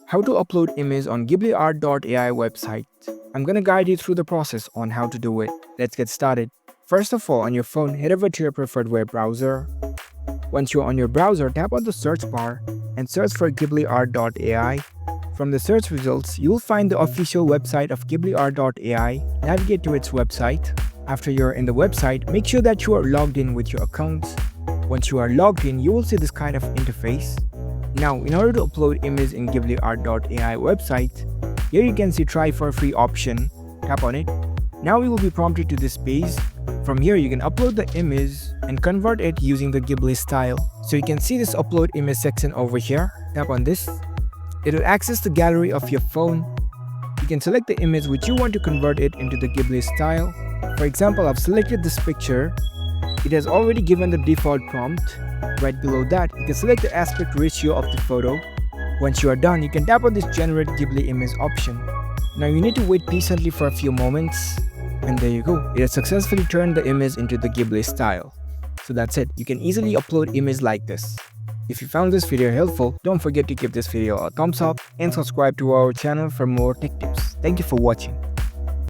How to upload image on GhibliArt AI website. I'm gonna guide you through the process on how to do it. Let's get started. First of all, on your phone, head over to your preferred web browser. Once you're on your browser, tap on the search bar and search for GhibliArt AI. From the search results, you'll find the official website of GhibliArt AI. Navigate to its website. After you're in the website, make sure that you are logged in with your account. Once you are logged in, you will see this kind of interface. Now, in order to upload image in GhibliArt AI website, here you can see try for free option. Tap on it. Now you will be prompted to this page. From here, you can upload the image and convert it using the Ghibli style. So you can see this upload image section over here. Tap on this. It will access the gallery of your phone. You can select the image which you want to convert it into the Ghibli style. For example, I've selected this picture. It has already given the default prompt. Right below that, you can select the aspect ratio of the photo. Once you are done, you can tap on this generate Ghibli image option. Now you need to wait patiently for a few moments. And there you go, it has successfully turned the image into the Ghibli style. So that's it, you can easily upload image like this. If you found this video helpful, don't forget to give this video a thumbs up and subscribe to our channel for more tech tips. Thank you for watching.